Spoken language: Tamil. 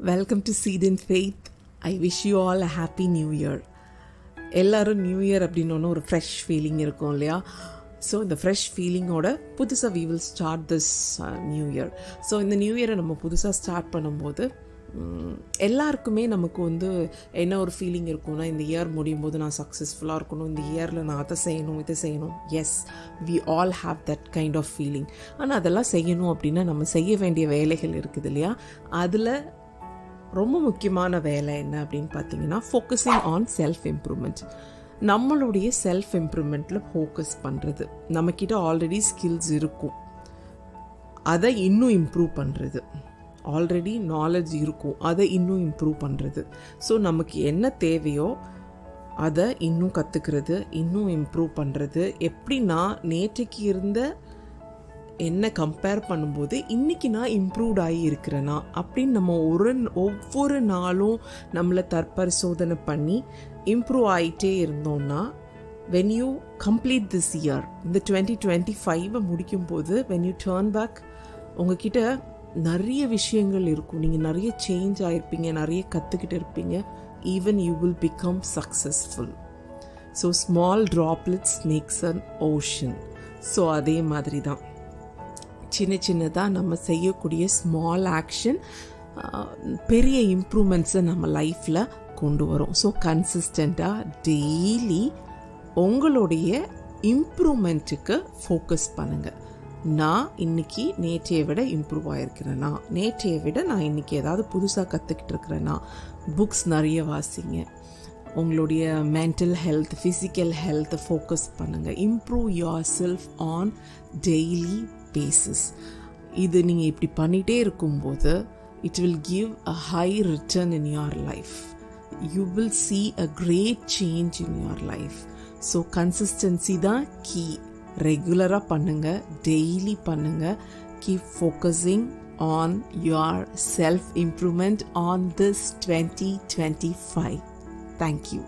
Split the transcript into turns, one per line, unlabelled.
Welcome to Seed in Faith. I wish you all a happy new year. எல்லாரும் நியூ இயர் அப்படின்னு ஒரு ஃப்ரெஷ் ஃபீலிங் இருக்கும் இல்லையா? ஸோ இந்த ஃப்ரெஷ் ஃபீலிங்கோட புதுசாக we will start this new year. So இந்த நியூ இயரை நம்ம புதுசாக ஸ்டார்ட் பண்ணும்போது எல்லாருக்குமே நமக்கு என்ன ஒரு ஃபீலிங் இருக்கும்னா, இந்த இயர் முடியும் போது நான் சக்ஸஸ்ஃபுல்லாக இருக்கணும், இந்த இயரில் நான் அதை செய்யணும் இதை செய்யணும். Yes, we all have that kind of feeling. ஆனால் அதெல்லாம் செய்யணும் அப்படின்னா நம்ம செய்ய வேண்டிய வேலைகள் இருக்குது இல்லையா? அதில் ரொம்ப முக்கியமான வேலை என்ன அப்படின்னு பார்த்தீங்கன்னா, ஃபோக்கஸிங் ஆன் செல்ஃப் இம்ப்ரூவ்மெண்ட். நம்மளுடைய செல்ஃப் இம்ப்ரூவ்மெண்ட்டில் ஃபோக்கஸ் பண்ணுறது. நம்மக்கிட்ட ஆல்ரெடி ஸ்கில்ஸ் இருக்கும், அதை இன்னும் இம்ப்ரூவ் பண்ணுறது. ஆல்ரெடி நாலேஜ் இருக்கும், அதை இன்னும் இம்ப்ரூவ் பண்ணுறது. ஸோ நமக்கு என்ன தேவையோ அதை இன்னும் கற்றுக்கிறது, இன்னும் இம்ப்ரூவ் பண்ணுறது. எப்படின்னா, நேற்றைக்கு இருந்த என்ன கம்பேர் பண்ணும்போது இன்றைக்கி நான் இம்ப்ரூவ்ட் ஆகி இருக்கிறேன்னா அப்படின்னு நம்ம ஒவ்வொரு நாளும் நம்மளை தற்பரிசோதனை பண்ணி இம்ப்ரூவ் ஆகிட்டே இருந்தோம்னா, when you complete this year, இந்த 2025 முடிக்கும்போது வென் யூ டேர்ன் பேக், உங்ககிட்ட நிறைய விஷயங்கள் இருக்கும், நீங்கள் நிறைய சேஞ்ச் ஆகிருப்பீங்க, நிறைய கற்றுக்கிட்டு இருப்பீங்க. Even you will become successful. So small droplets maths an ocean. So அதே மாதிரி தான் சின்ன சின்னதாக நம்ம செய்யக்கூடிய ஸ்மால் ஆக்ஷன் பெரிய இம்ப்ரூவ்மெண்ட்ஸை நம்ம லைஃப்பில் கொண்டு வரும். ஸோ கன்சிஸ்டண்ட்டாக டெய்லி உங்களுடைய இம்ப்ரூவ்மெண்ட்டுக்கு ஃபோக்கஸ் பண்ணுங்கள். நான் இன்றைக்கி நேற்றையை விட இம்ப்ரூவ் ஆகிருக்கிறேன்னா, நேற்றையை விட நான் இன்றைக்கி ஏதாவது புதுசாக கற்றுக்கிட்டு இருக்கிறேன்னா, புக்ஸ் நிறைய வாசிங்க. உங்களுடைய மென்டல் ஹெல்த், ஃபிசிக்கல் ஹெல்த்தை ஃபோக்கஸ் பண்ணுங்கள். Improve your self on daily basis. இது நீங்கள் இப்படி பண்ணிகிட்டே இருக்கும்போது it will give a high return in your life. You will see a great change in your life. So consistency தான் கீ. ரெகுலராக பண்ணுங்கள், டெய்லி பண்ணுங்கள். Keep focusing on your self improvement on this 2025. Thank you.